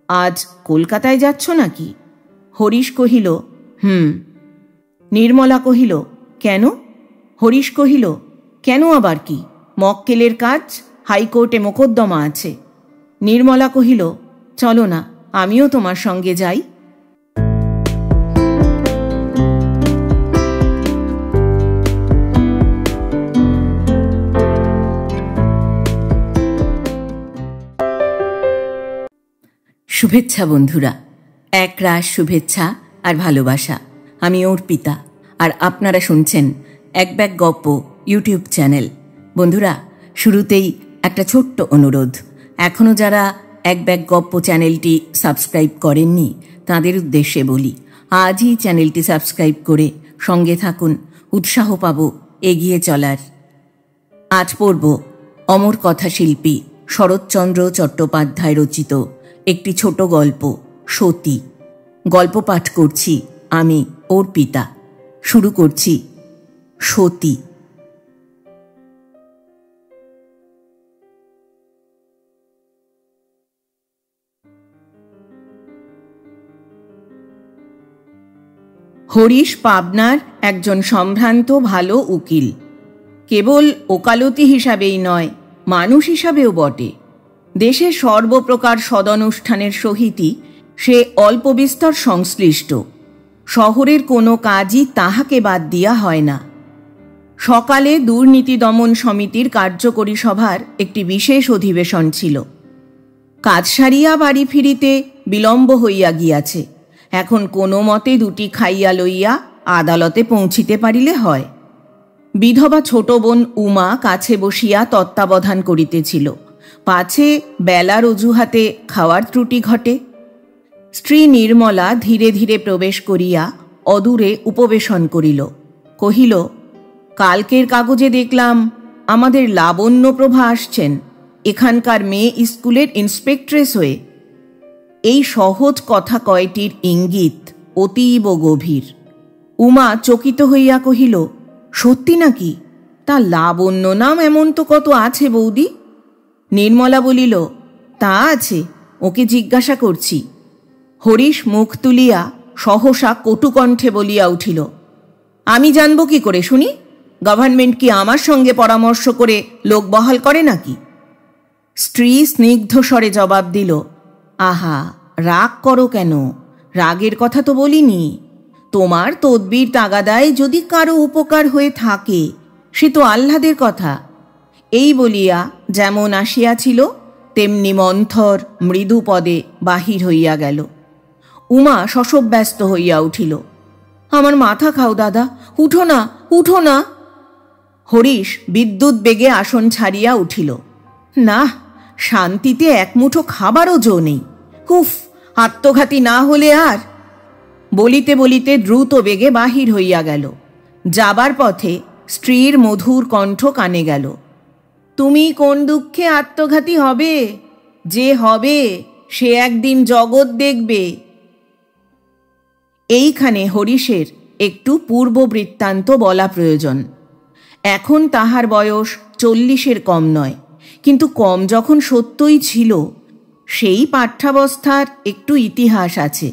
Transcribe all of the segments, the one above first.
আজ কলকাতায় যাচ্ছ নাকি? হরিশ কহিল, নির্মলা কহিল, কেন? হরিশ কহিল, কেন আবার কি? মক্কেলের কাজ, হাইকোর্টে মোকদ্দমা আছে। নির্মলা কহিল, চলো না, আমিও তোমার সঙ্গে যাই। শুভেচ্ছা বন্ধুরা, একরাশ শুভেচ্ছা আর ভালোবাসা। আমি অর্পিতা, আর আপনারা শুনছেন এক ব্যাগ গপ্প ইউটিউব চ্যানেল। বন্ধুরা, শুরুতেই একটা ছোট্ট অনুরোধ। এখনও যারা এক ব্যাগ গপ্প চ্যানেলটি সাবস্ক্রাইব করেননি তাদের উদ্দেশ্যে বলি, আজই চ্যানেলটি সাবস্ক্রাইব করে সঙ্গে থাকুন, উৎসাহ পাব এগিয়ে চলার। আজ পড়ব অমর কথাশিল্পী শরৎচন্দ্র চট্টোপাধ্যায় রচিত একটি ছোট গল্প, সতী। গল্প পাঠ করছি আমি অর্পিতা। শুরু করছি সতী। হরিশ পাবনার একজন সম্ভ্রান্ত ভালো উকিল। কেবল ওকালতি হিসাবেই নয়, মানুষ হিসাবেও বটে। দেশের সর্বপ্রকার সদনুষ্ঠানের সহিতই সে অল্প বিস্তর সংশ্লিষ্ট। শহরের কোনো কাজই তাহাকে বাদ দিয়া হয় না। সকালে দুর্নীতি দমন সমিতির কার্যকরী সভার একটি বিশেষ অধিবেশন ছিল। কাজ সারিয়া বাড়ি ফিরিতে বিলম্ব হইয়া গিয়াছে। এখন কোনো মতে দুটি খাইয়া লইয়া আদালতে পৌঁছিতে পারিলে হয়। বিধবা ছোট বোন উমা কাছে বসিয়া তত্ত্বাবধান করিতেছিল, পাছে বেলার অজুহাতে খাওয়ার ত্রুটি ঘটে। স্ত্রী নির্মলা ধীরে ধীরে প্রবেশ করিয়া অদূরে উপবেশন করিল। কহিল, কালকের কাগজে দেখলাম আমাদের লাবণ্যপ্রভা আসছেন, এখানকার মেয়ে স্কুলের ইন্সপেক্ট্রেস হয়ে। এই সহজ কথা কয়টির ইঙ্গিত অতীব গভীর। উমা চকিত হইয়া কহিল, সত্যি নাকি? তা লাবণ্য নাম এমন তো কত আছে বৌদি। নির্মলা বলিল, তা আছে, ওকে জিজ্ঞাসা করছি। হরিশ মুখ তুলিয়া সহসা কটুকণ্ঠে বলিয়া উঠিল, আমি জানব কি করে শুনি? গভর্নমেন্ট কি আমার সঙ্গে পরামর্শ করে লোক বহাল করে নাকি? স্ত্রী স্নিগ্ধ স্বরে জবাব দিল, আহা, রাগ করো কেন? রাগের কথা তো বলিনি। তোমার তদবির তাগাদায় যদি কারো উপকার হয়ে থাকে সে তো আহ্লাদের কথা। এই বলিয়া যেমন আসিয়াছিল তেমনি মন্থর মৃদু পদে বাহির হইয়া গেল। উমা শশব্যস্ত হইয়া উঠিল, আমার মাথা খাও দাদা, উঠো না, উঠো না। হরিশ বিদ্যুৎ বেগে আসন ছাড়িয়া উঠিল। না, শান্তিতে এক মুঠো খাবারও জো নেই। হুফ, আত্মঘাতী না হলে আর। বলিতে বলিতে দ্রুত বেগে বাহির হইয়া গেল। যাবার পথে স্ত্রীর মধুর কণ্ঠ কানে গেল, তুমি কোন দুঃখে আত্মঘাতী হবে? যে হবে সে একদিন জগৎ দেখবে। এইখানে হরিশের একটু পূর্ব বৃত্তান্ত বলা প্রয়োজন। এখন তাহার বয়স 40-এর কম নয়, কিন্তু কম যখন সত্যই ছিল, সেই পাঠ্যাবস্থার একটু ইতিহাস আছে।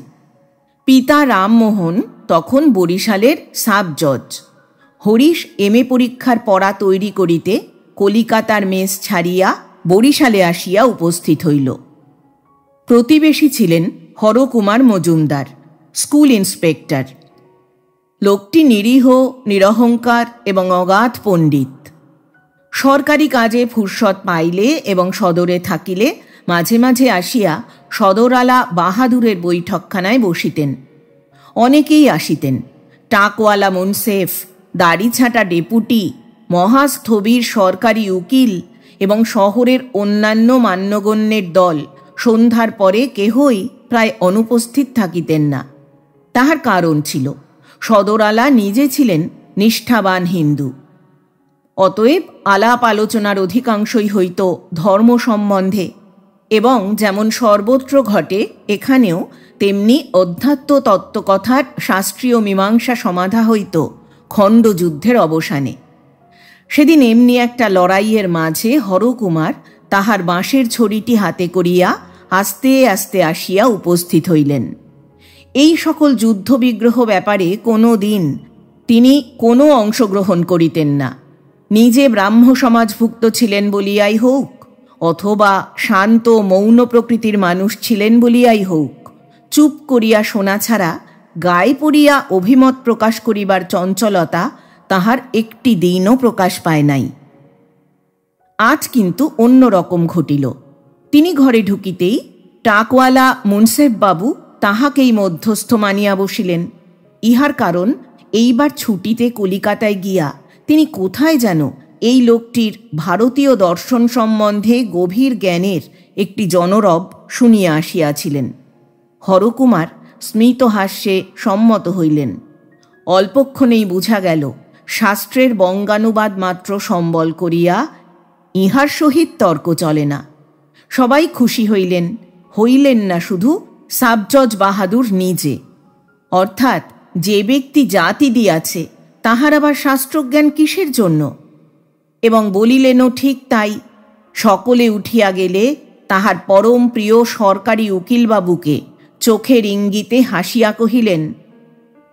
পিতা রামমোহন তখন বরিশালের সাব জজ। হরিশ এমএ পরীক্ষার পড়া তৈরি করিতে কলিকাতার মেস ছাড়িয়া বরিশালে আসিয়া উপস্থিত হইল। প্রতিবেশী ছিলেন হরকুমার মজুমদার, স্কুল ইন্সপেক্টর। লোকটি নিরীহ, নিরহংকার এবং অগাধ পণ্ডিত। সরকারি কাজে ফুরসত পাইলে এবং সদরে থাকিলে মাঝে মাঝে আসিয়া সদরালা বাহাদুরের বৈঠকখানায় বসিতেন। অনেকেই আসিতেন, টাকওয়ালা মুনসেফ, দাড়ি ছাঁটা ডেপুটি, মহাস্থবির সরকারি উকিল এবং শহরের অন্যান্য মান্যগণ্যের দল সন্ধ্যার পরে কেহই প্রায় অনুপস্থিত থাকিতেন না। তাহার কারণ ছিল, সদরালা নিজে ছিলেন নিষ্ঠাবান হিন্দু। অতএব আলাপ আলোচনার অধিকাংশই হইত ধর্ম সম্বন্ধে, এবং যেমন সর্বত্র ঘটে এখানেও তেমনি অধ্যাত্ম তত্ত্বকথার শাস্ত্রীয় মীমাংসা সমাধা হইত খণ্ডযুদ্ধের অবসানে। সেদিন এমনি একটা লড়াইয়ের মাঝে হরকুমার তাহার বাঁশের ছড়িটি হাতে করিয়া আস্তে আস্তে আসিয়া উপস্থিত হইলেন। এই সকল যুদ্ধবিগ্রহ ব্যাপারে কোনো দিন তিনি কোনো অংশগ্রহণ করিতেন না। নিজে ব্রাহ্ম সমাজভুক্ত ছিলেন বলিয়াই হোক, অথবা শান্ত মৌন প্রকৃতির মানুষ ছিলেন বলিয়াই হোক, চুপ করিয়া শোনা ছাড়া গায়ে পড়িয়া অভিমত প্রকাশ করিবার চঞ্চলতা তাহার একটি দিনও প্রকাশ পায় নাই। আজ কিন্তু অন্য রকম ঘটিল। তিনি ঘরে ঢুকিতেই টাকওয়ালা মুন্সেফবাবু তাহাকেই মধ্যস্থ মানিয়া বসিলেন। ইহার কারণ, এইবার ছুটিতে কলিকাতায় গিয়া তিনি কোথায় যেন এই লোকটির ভারতীয় দর্শন সম্বন্ধে গভীর জ্ঞানের একটি জনরব শুনিয়া আসিয়াছিলেন। হরকুমার স্মিতহাস্যে সম্মত হইলেন। অল্পক্ষণেই বুঝা গেল শাস্ত্রের বঙ্গানুবাদ মাত্র সম্বল করিয়া ইহার সহিত তর্ক চলে না। সবাই খুশি হইলেন। হইলেন না শুধু সাবজজ বাহাদুর নিজে, অর্থাৎ যে ব্যক্তি জাতি দিয়াছে তাহার আবার শাস্ত্রজ্ঞান কিসের জন্য? এবং বলিলেনও ঠিক তাই। সকলে উঠিয়া গেলে তাহার পরম প্রিয় সরকারি উকিলবাবুকে চোখের ইঙ্গিতে হাসিয়া কহিলেন,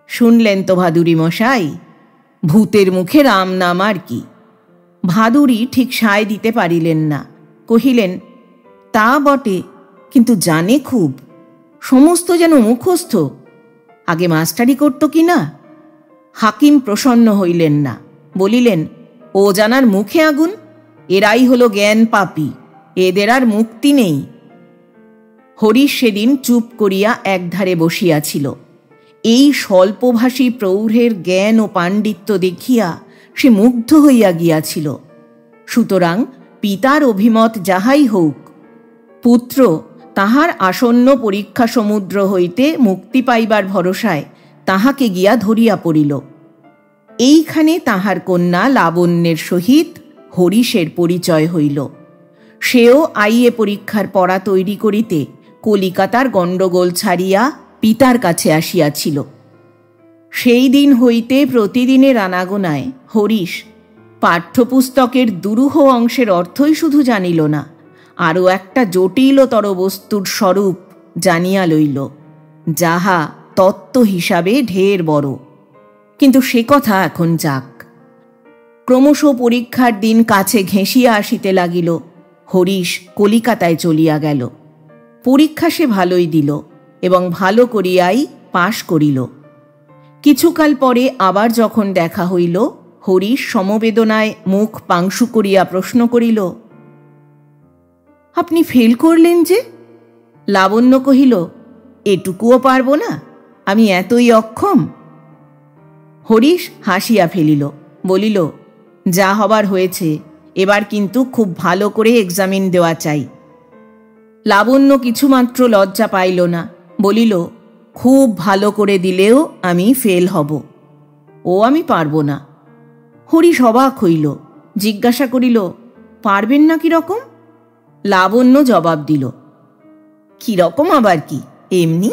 শুনলেন তো ভাদুরী মশাই, ভূতের মুখে রাম নাম আর কি। ভাদুরী ঠিক সায় দিতে পারিলেন না। কহিলেন, তা বটে, কিন্তু জানে খুব, সমস্ত যেন মুখস্থ। আগে মাস্টারি করত কি না? হাকিম প্রসন্ন হইলেন না, বলিলেন, ও জানার মুখে আগুন, এরাই হলো জ্ঞান পাপী, এদের আর মুক্তি নেই। হরিশ সেদিন চুপ করিয়া একধারে বসিয়াছিল। এই স্বল্পভাষী প্রৌঢ়ের জ্ঞান ও পাণ্ডিত্য দেখিয়া সে মুগ্ধ হইয়া গিয়াছিল। সুতরাং পিতার অভিমত যাহাই হোক, পুত্র তাহার আসন্ন পরীক্ষা সমুদ্র হইতে মুক্তি পাইবার ভরসায় তাহাকে গিয়া ধরিয়া পড়িল। এইখানে তাহার কন্যা লাবণ্যের সহিত হরিশের পরিচয় হইল। সেও আইএ পরীক্ষার পড়া তৈরি করিতে কলিকাতার গণ্ডগোল ছাড়িয়া পিতার কাছে আসিয়াছিল। সেই দিন হইতে প্রতিদিনের আনাগোনায় হরিশ পাঠ্যপুস্তকের দুরূহ অংশের অর্থই শুধু জানিল না, আরও একটা জটিলতর বস্তুর স্বরূপ জানিয়া লইল, যাহা তত্ত্ব হিসাবে ঢের বড়। কিন্তু সে কথা এখন যাক। ক্রমশ পরীক্ষার দিন কাছে ঘেঁষিয়া আসিতে লাগিল। হরিশ কলিকাতায় চলিয়া গেল। পরীক্ষা সে ভালোই দিল এবং ভালো করিয়াই পাশ করিল। কিছুকাল পরে আবার যখন দেখা হইল, হরিশ সমবেদনায় মুখ পাংশু করিয়া প্রশ্ন করিল, আপনি ফেল করলেন যে? লাবণ্য কহিল, এটুকুও পারব না, আমি এতই অক্ষম? হরিশ হাসিয়া ফেলিল, বলিল, যা হবার হয়েছে, এবার কিন্তু খুব ভালো করে এক্সামিন দেওয়া চাই। লাবণ্য কিছুমাত্র লজ্জা পাইল না, বলিল, খুব ভালো করে দিলেও আমি ফেল হব, ও আমি পারব না। হরিশ অবাক হইল, জিজ্ঞাসা করিল, পারবেন না কিরকম? লাবণ্য জবাব দিল, কিরকম আবার কি, এমনি।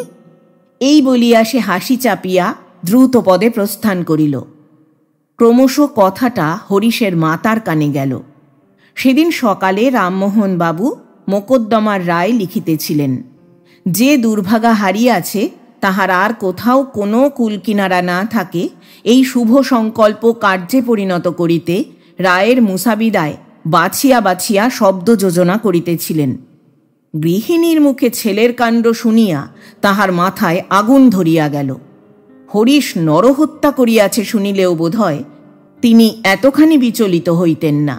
এই বলিয়া সে হাসি চাপিয়া দ্রুত পদে প্রস্থান করিল। ক্রমশ কথাটা হরিশের মাতার কানে গেল। সেদিন সকালে রামমোহন বাবু মোকদ্দমার রায় লিখিতেছিলেন। যে দুর্ভাগা হারিয়াছে তাহার আর কোথাও কোনো কুলকিনারা না থাকে, এই শুভ সংকল্প কার্যে পরিণত করিতে রায়ের মুসাবিদায় বাছিয়া বাছিয়া শব্দ যোজনা করিতেছিলেন। গৃহিণীর মুখে ছেলের কাণ্ড শুনিয়া তাহার মাথায় আগুন ধরিয়া গেল। হরিশ নরহত্যা করিয়াছে শুনিলেও বোধহয় তিনি এতখানি বিচলিত হইতেন না।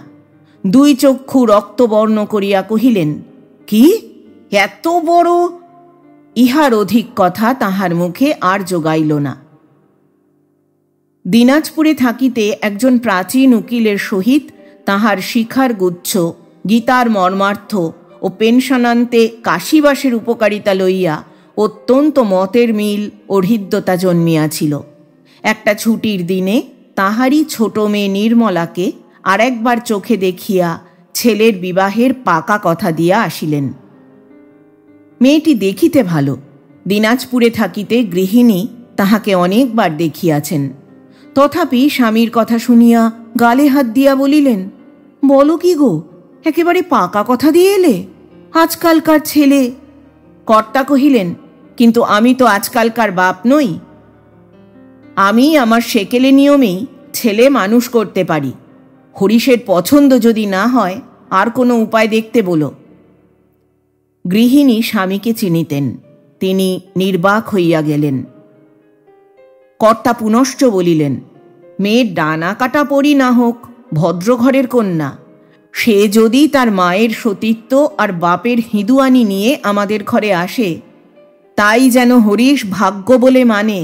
দুই চক্ষু রক্তবর্ণ করিয়া কহিলেন, কি, এত বড়? ইহার অধিক কথা তাহার মুখে আর জোগাইল না। দিনাজপুরে থাকিতে একজন প্রাচীন উকিলের সহিত তাহার শিখার গুচ্ছ, গীতার মর্মার্থ ও পেনশনান্তে কাশীবাসের উপকারিতা লইয়া অত্যন্ত মতের মিল ও হৃদ্যতা জন্মিয়াছিল। একটা ছুটির দিনে তাহারই ছোট মেয়ে নির্মলাকে আর একবার চোখে দেখিয়া ছেলের বিবাহের পাকা কথা দিয়া আসিলেন। মেয়েটি দেখিতে ভালো। দিনাজপুরে থাকিতে গৃহিণী তাহাকে অনেকবার দেখিয়াছেন। তথাপি স্বামীর কথা শুনিয়া গালে হাত দিয়া বলিলেন, বলো কি গো, একেবারে পাকা কথা দিয়ে এলে? আজকালকার ছেলে কর্তা কহিলেন, কিন্তু আমি তো আজকালকার বাপ নই। আমি আমার সেকেলে নিয়মেই ছেলে মানুষ করতে পারি। হরিশের পছন্দ যদি না হয় আর কোনো উপায় দেখতে বলো। গৃহিণী স্বামীকে চিনিতেন, তিনি নির্বাক হইয়া গেলেন। কর্তা পুনশ্চ বলিলেন, মেয়ের ডানা কাটা পরি না হোক, ভদ্রঘরের কন্যা, সে যদি তার মায়ের সতীত্ব আর বাপের হিঁদুয়ানি নিয়ে আমাদের ঘরে আসে, তাই যেন হরিশ ভাগ্য বলে মানে।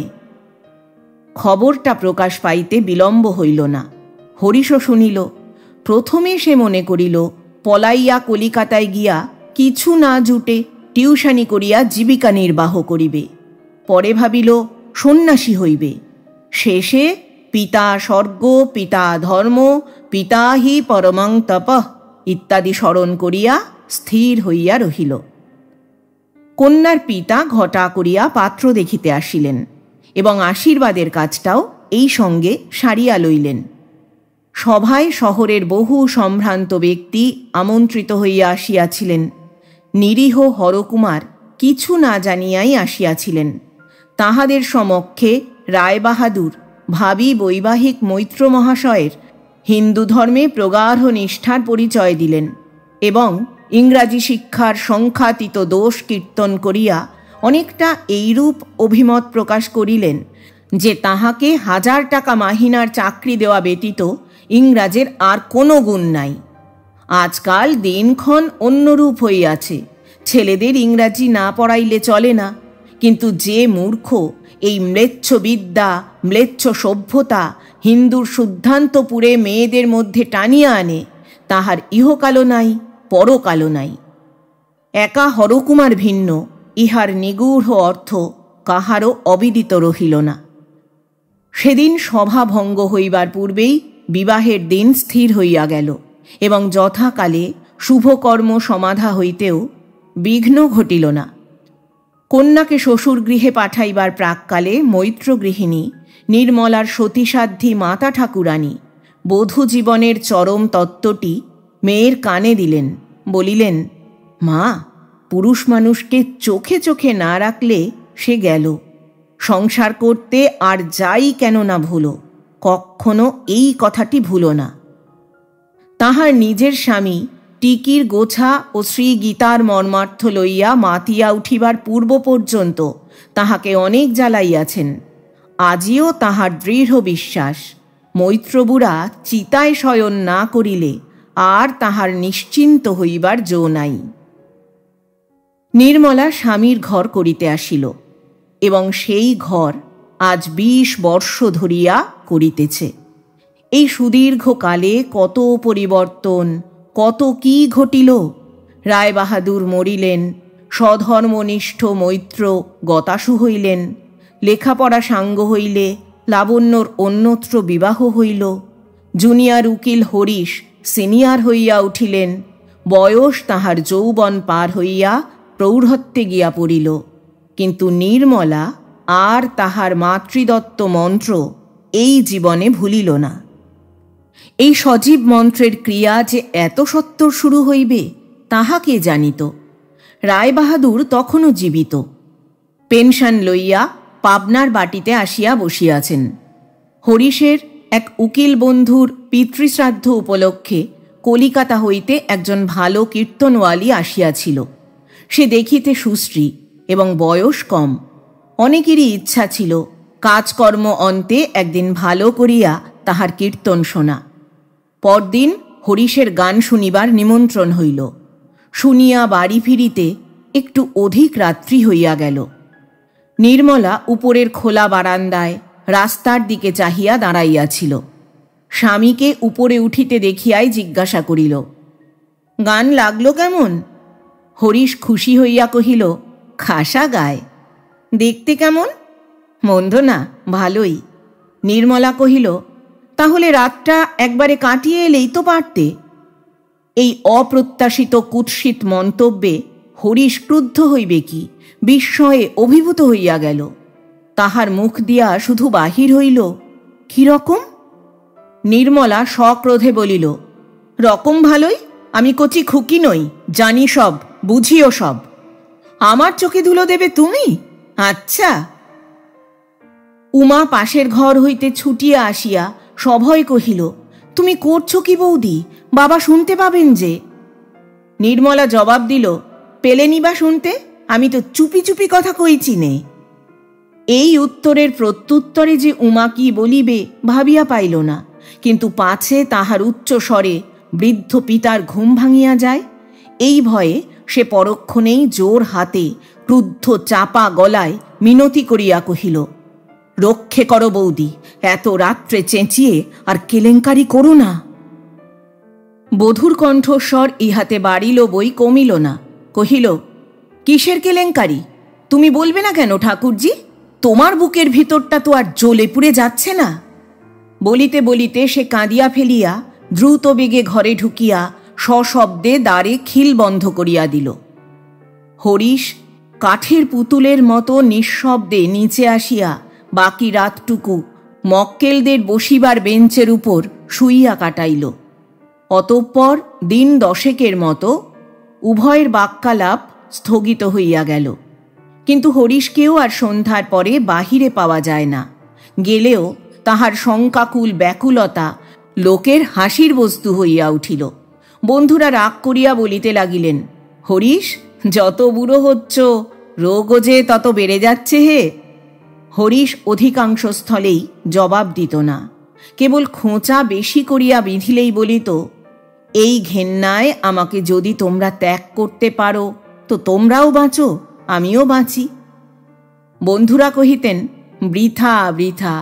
খবরটা প্রকাশ পাইতে বিলম্ব হইল না। হরিশও শুনিল। প্রথমে সে মনে করিল পলাইয়া কলিকাতায় গিয়া কিছু না জুটে টিউশানি করিয়া জীবিকা নির্বাহ করিবে। পরে ভাবিল সন্ন্যাসী হইবে। শেষে পিতা স্বর্গ, পিতা ধর্ম, পিতা হি পরমং তপঃ ইত্যাদি স্মরণ করিয়া স্থির হইয়া রহিল। কন্যার পিতা ঘটা করিয়া পাত্র দেখিতে আসিলেন এবং আশীর্বাদের কাজটাও এই সঙ্গে সারিয়া লইলেন। সভায় শহরের বহু সম্ভ্রান্ত ব্যক্তি আমন্ত্রিত হইয়া আসিয়াছিলেন। নিরীহ হরকুমার কিছু না জানিয়াই আসিয়াছিলেন। তাহাদের সমক্ষে রায়বাহাদুর ভাবী বৈবাহিক মৈত্র মহাশয়ের হিন্দু ধর্মে প্রগাঢ় নিষ্ঠার পরিচয় দিলেন এবং ইংরাজি শিক্ষার সংখ্যাতীত দোষ কীর্তন করিয়া অনেকটা এইরূপ অভিমত প্রকাশ করিলেন যে তাহাকে 1000 টাকা মাহিনার চাকরি দেওয়া ব্যতীত ইংরাজের আর কোনো গুণ নাই। আজকাল দিনক্ষণ অন্যরূপ হইয়াছে, ছেলেদের ইংরাজি না পড়াইলে চলে না। কিন্তু যে মূর্খ এই ম্লেচ্ছ বিদ্যা, ম্লেচ্ছ সভ্যতা হিন্দুর শুদ্ধান্তপুরে মেয়েদের মধ্যে টানিয়া আনে, তাহার ইহকালও নাই, পরকালও নাই। একা হরকুমার ভিন্ন, ইহার নিগূঢ় অর্থ কাহারও অবিদিত রহিল না। সেদিন সভা ভঙ্গ হইবার পূর্বেই বিবাহের দিন স্থির হইয়া গেল এবং যথাকালে শুভকর্ম সমাধা হইতেও বিঘ্ন ঘটিল না। কন্যাকে শ্বশুর গৃহে পাঠাইবার প্রাক্কালে মৈত্র গৃহিণী নির্মলার সতীসাধ্যী মাতা ঠাকুরানী বধূ জীবনের চরম তত্ত্বটি মেয়ের কানে দিলেন। বলিলেন, মা, পুরুষ মানুষকে চোখে চোখে না রাখলে সে গেল। সংসার করতে আর যাই কেন না ভুলো, কখনো এই কথাটি ভুলো না। তাহার নিজের স্বামী টিকির গোছা ও শ্রী গীতার মর্মার্থ লইয়া মাতিয়া উঠিবার পূর্ব পর্যন্ত তাহাকে অনেক জ্বালাইয়াছেন। আজিও তাহার দৃঢ় বিশ্বাস, মৈত্রবুড়া চিতায় শয়ন না করিলে আর তাহার নিশ্চিন্ত হইবার জো নাই। নির্মলা স্বামীর ঘর করিতে আসিল এবং সেই ঘর আজ 20 বর্ষ ধরিয়া করিতেছে। এই সুদীর্ঘকালে কত পরিবর্তন, কত কি ঘটিল। রায়বাহাদুর মরিলেন, স্বধর্মনিষ্ঠ মৈত্র গতাসু হইলেন, লেখাপড়া সাঙ্গ হইলে লাবণ্যর অন্যত্র বিবাহ হইল, জুনিয়র উকিল হরিশ সিনিয়র হইয়া উঠিলেন, বয়স তাহার যৌবন পার হইয়া প্রৌঢ়ত্বে গিয়া পড়িল। কিন্তু নির্মলা আর তাহার মাতৃদত্ত মন্ত্র এই জীবনে ভুলিল না। এই সজীব মন্ত্রের ক্রিয়া যে এত সত্বর শুরু হইবে তাহা কে জানিত। রায়বাহাদুর তখনও জীবিত। পেনশন লইয়া পাবনার বাটিতে আসিয়া বসিয়াছেন। হরিশের এক উকিল বন্ধুর পিতৃশ্রাদ্ধ উপলক্ষে কলিকাতা হইতে একজন ভালো কীর্তনওয়ালি আসিয়াছিল। সে দেখিতে সুশ্রী এবং বয়স কম। অনেকেরই ইচ্ছা ছিল কাজকর্ম অন্তে একদিন ভালো করিয়া তাহার কীর্তন শোনা। পরদিন হরিশের গান শুনিবার নিমন্ত্রণ হইল। শুনিয়া বাড়ি ফিরিতে একটু অধিক রাত্রি হইয়া গেল। নির্মলা উপরের খোলা বারান্দায় রাস্তার দিকে চাহিয়া দাঁড়াইয়াছিল। স্বামীকে উপরে উঠিতে দেখিয়াই জিজ্ঞাসা করিল, গান লাগলো কেমন? হরিশ খুশি হইয়া কহিল, খাসা গায়। দেখতে কেমন? মন্দ না, ভালোই। নির্মলা কহিল, তাহলে রাতটা একবারে কাটিয়ে এলেই তো পারতে। এই অপ্রত্যাশিত কুৎসিত মন্তব্যে হরিশ ক্রুদ্ধ হইবে কি, বিস্ময়ে অভিভূত হইয়া গেল। তাহার মুখ দিয়া শুধু বাহির হইল, কি রকম? নির্মলা সক্রোধে বলিল, রকম ভালোই, আমি কচি খুকি নই, জানি সব, বুঝিও সব। আমার চোখে ধুলো দেবে তুমি? আচ্ছা। উমা পাশের ঘর হইতে ছুটিয়া আসিয়া সভয় কহিল, তুমি করছো কি বৌদি? বাবা শুনতে পাবেন যে। নির্মলা জবাব দিল, পেলেনি বা শুনতে? আমি তো চুপি চুপি কথা কইছি নে। এই উত্তরের প্রত্যুত্তরে যে উমা কি বলিবে ভাবিয়া পাইল না, কিন্তু পাছে তাহার উচ্চ স্বরে বৃদ্ধ পিতার ঘুম ভাঙিয়া যায়, এই ভয়ে সে পরক্ষণেই জোর হাতে ক্রুদ্ধ চাপা গলায় মিনতি করিয়া কহিল, রক্ষে করো বৌদি, এত রাত্রে চেঁচিয়ে আর কেলেঙ্কারি করো না। বধূর কণ্ঠস্বর ইহাতে বাড়িল বই কমিল না, কহিল, কিসের কেলেঙ্কারি? তুমি বলবে না কেন ঠাকুরজি? তোমার বুকের ভিতরটা তো আর জ্বলে পুড়ে যাচ্ছে না? বলিতে বলিতে সে কাঁদিয়া ফেলিয়া দ্রুত বেগে ঘরে ঢুকিয়া সশব্দে দ্বারে খিল বন্ধ করিয়া দিল। হরিশ কাঠের পুতুলের মতো নিঃশব্দে নিচে আসিয়া বাকি রাতটুকু মক্কেলদের বসিবার বেঞ্চের উপর শুইয়া কাটাইল। অতঃপর দিন 10 মতো উভয়ের বাক্যালাপ স্থগিত হইয়া গেল। কিন্তু হরিশকেও আর সন্ধ্যার পরে বাহিরে পাওয়া যায় না। গেলেও তাহার শঙ্কাকুল ব্যাকুলতা লোকের হাসির বস্তু হইয়া উঠিল। বন্ধুরা রাগ করিয়া বলিতে লাগিলেন, হরিশ, যত বুড়ো হচ্ছ রোগও যে তত বেড়ে যাচ্ছে হে। হরিশ অধিকাংশ স্থলেই জবাব দিত না, কেবল খোঁচা বেশি করিয়া বিঁধিলেই বলিত, এই ঘেন্নায় আমাকে যদি তোমরা ত্যাগ করতে পারো তো তোমরাও বাঁচো, আমিও বাঁচি। বন্ধুরা কহিতেন, বৃথা বৃথা,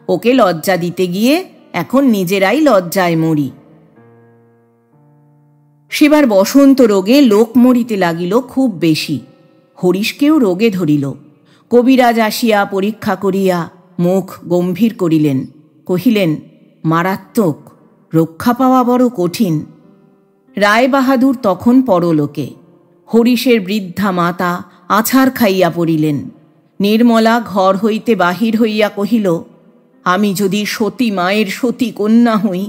ওকে লজ্জা দিতে গিয়ে এখন নিজেরাই লজ্জায় মরি। সেবার বসন্ত রোগে লোক মরিতে লাগিল খুব বেশি। হরিশকেও রোগে ধরিল। কবিরাজ আসিয়া পরীক্ষা করিয়া মুখ গম্ভীর করিলেন, কহিলেন, মারাত্মক, রক্ষা পাওয়া বড় কঠিন। রায়বাহাদুর তখন পরলোকে। হরিশের বৃদ্ধা মাতা আছাড় খাইয়া পড়িলেন। নির্মলা ঘর হইতে বাহির হইয়া কহিল, আমি যদি সতী মায়ের সতী কন্যা হই,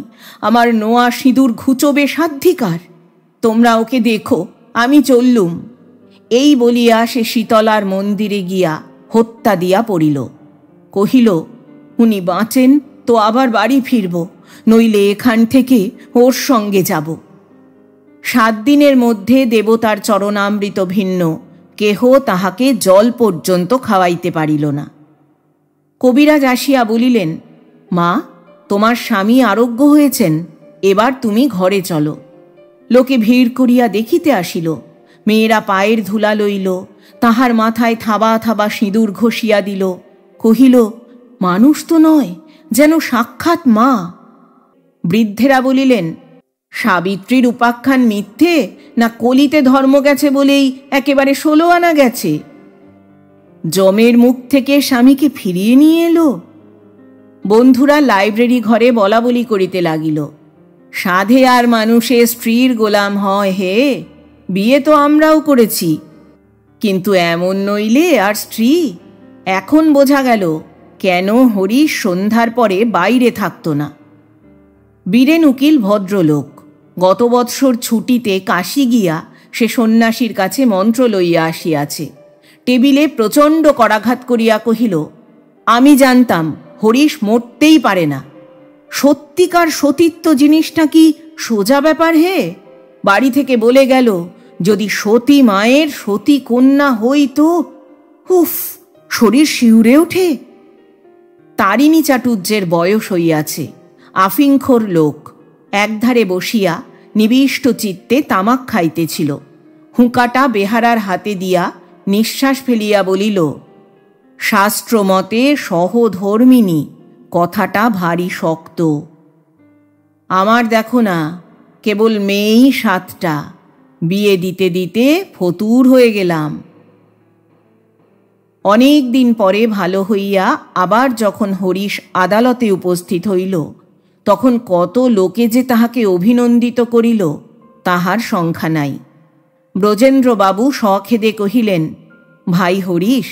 আমার নোয়া সিঁদুর ঘুচবে সাধ্ধিকার? তোমরা ওকে দেখো, আমি চললুম। এই বলিয়া সে শীতলার মন্দিরে গিয়া হত্যা দিয়া পড়িল। কহিল, উনি বাঁচেন তো আবার বাড়ি ফিরব, নইলে এখান থেকে ওর সঙ্গে যাব। 7 দিনের মধ্যে দেবতার চরণামৃত ভিন্ন কেহ তাহাকে জল পর্যন্ত খাওয়াইতে পারিল না। কবিরাজ আসিয়া বলিলেন, মা, তোমার স্বামী আরোগ্য হয়েছেন, এবার তুমি ঘরে চলো। লোকে ভিড় করিয়া দেখিতে আসিল। মেয়েরা পায়ের ধুলা লইল, তাহার মাথায় থাবা থাবা সিঁদুর ঘষিয়া দিল। কহিল, মানুষ তো নয়, যেন সাক্ষাৎ মা। বৃদ্ধেরা বলিলেন, সাবিত্রীর উপাখ্যান মিথ্যে, না কলিতে ধর্ম গেছে বলেই একেবারে 16 আনা গেছে? জমের মুখ থেকে স্বামীকে ফিরিয়ে নিয়ে এলো। বন্ধুরা লাইব্রেরি ঘরে বলা বলি করিতে লাগিল, সাধে আর মানুষে স্ত্রীর গোলাম হয় হে, বিয়ে তো আমরাও করেছি, কিন্তু এমন নইলে আর স্ত্রী। এখন বোঝা গেল কেন হরিশ সন্ধ্যার পরে বাইরে থাকত না। বীরেন উকিল ভদ্রলোক। গত বৎসর ছুটিতে কাশী গিয়া সে সন্ন্যাসীর কাছে মন্ত্র লইয়া আসিয়াছে। টেবিলে প্রচণ্ড করাঘাত করিয়া কহিল, আমি জানতাম হরিশ মরতেই পারে না। সত্যিকার সতীত্ব জিনিসটা কি সোজা ব্যাপার হে? বাড়ি থেকে বলে গেল, যদি সতী মায়ের সতী কন্যা হই তো, উফ, শরীর শিউরে ওঠে। তারিণী চাটুর্যের বয়স হইয়াছে, আফিংখোর লোক। একধারে বসিয়া নিবিষ্ট চিত্তে তামাক খাইতেছিল। হুঁকাটা বেহারার হাতে দিয়া নিঃশ্বাস ফেলিয়া বলিল, শাস্ত্রমতে সহধর্মিনী কথাটা ভারী শক্ত। আমার দেখো না, কেবল মেয়েই 7টা, বিয়ে দিতে দিতে ফতুর হয়ে গেলাম। অনেক দিন পরে ভালো হইয়া আবার যখন হরিশ আদালতে উপস্থিত হইল, তখন কত লোকে যে তাহাকে অভিনন্দিত করিল তাহার সংখ্যা নাই। ব্রজেন্দ্রবাবু সখেদে কহিলেন, ভাই হরিশ,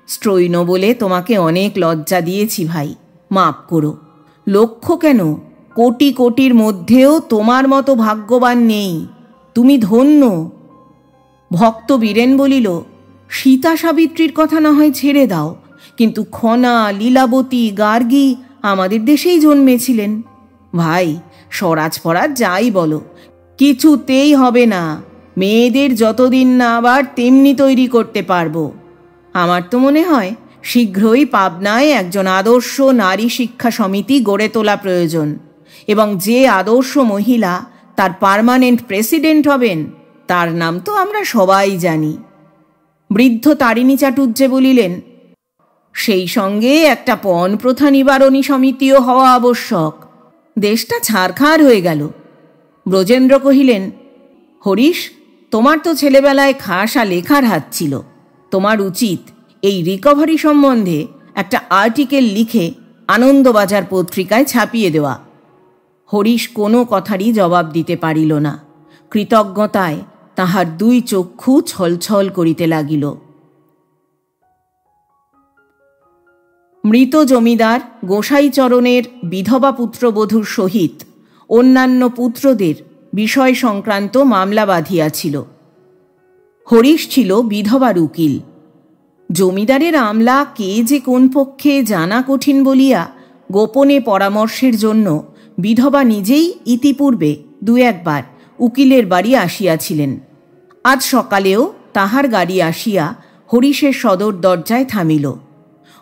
স্ত্রৈণ বলে তোমাকে অনেক লজ্জা দিয়েছি ভাই, মাপ করো। লক্ষ কেন, কোটি কোটির মধ্যেও তোমার মতো ভাগ্যবান নেই, তুমি ধন্য। ভক্ত বীরেন বলিল, সীতা সাবিত্রীর কথা না হয় ছেড়ে দাও, কিন্তু খনা, লীলাবতী, গার্গী আমাদের দেশেই জন্মেছিলেন। ভাই, স্বরাজ ফরাজ যাই বলো, কিছুতেই হবে না। মেয়েদের যতদিন না আবার তেমনি তৈরি করতে পারবো। আমার তো মনে হয় শীঘ্রই পাবনায় একজন আদর্শ নারী শিক্ষা সমিতি গড়ে তোলা প্রয়োজন, এবং যে আদর্শ মহিলা তার পার্মানেন্ট প্রেসিডেন্ট হবেন তার নাম তো আমরা সবাই জানি। বৃদ্ধ তারিণী চাটুর্যে বলিলেন, সেই সঙ্গে একটা পণ প্রথা নিবারণী সমিতিও হওয়া আবশ্যক। দেশটা ছারখার হয়ে গেল। ব্রজেন্দ্র কহিলেন, হরিশ, তোমার তো ছেলেবেলায় খাসা লেখার হাত ছিল। তোমার উচিত এই রিকভারি সম্বন্ধে একটা আর্টিকেল লিখে আনন্দবাজার পত্রিকায় ছাপিয়ে দেওয়া। হরিশ কোনো কথারই জবাব দিতে পারিল না। কৃতজ্ঞতায় তাহার দুই চক্ষু ছলছল করিতে লাগিল। মৃত জমিদার গোসাইচরণের বিধবা পুত্রবধূর সহিত অন্যান্য পুত্রদের বিষয় সংক্রান্ত মামলা বাঁধিয়াছিল। হরিশ ছিল বিধবার উকিল। জমিদারের আমলা কে যে কোন পক্ষে জানা কঠিন বলিয়া গোপনে পরামর্শের জন্য বিধবা নিজেই ইতিপূর্বে দু একবার উকিলের বাড়ি আসিয়াছিলেন। আজ সকালেও তাহার গাড়ি আসিয়া হরিশের সদর দরজায় থামিল।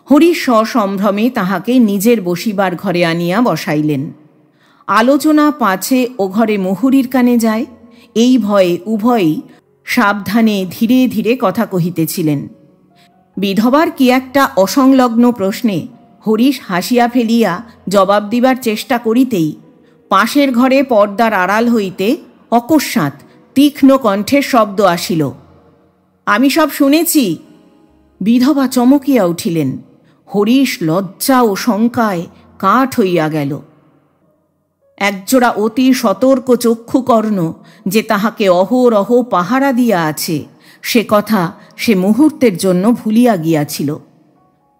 হরিশ সসম্ভ্রমে তাহাকে নিজের বসিবার ঘরে আনিয়া বসাইলেন। আলোচনা পাছে ও ঘরে মুহুরীর কানে যায়, এই ভয়ে উভয়েই সাবধানে ধীরে ধীরে কথা কহিতেছিলেন। বিধবার কি একটা অসংলগ্ন প্রশ্নে হরিশ হাসিয়া ফেলিয়া জবাব দিবার চেষ্টা করিতেই পাশের ঘরে পর্দার আড়াল হইতে অকস্মাৎ তীক্ষ্ণ কণ্ঠের শব্দ আসিল, আমি সব শুনেছি। বিধবা চমকিয়া উঠিলেন। হরিশ লজ্জা ও শঙ্কায় কাঠ হইয়া গেল। একজোড়া অতি সতর্ক চক্ষুকর্ণ যে তাহাকে অহরহ পাহারা দিয়া আছে, সে কথা সে মুহূর্তের জন্য ভুলিয়া গিয়াছিল।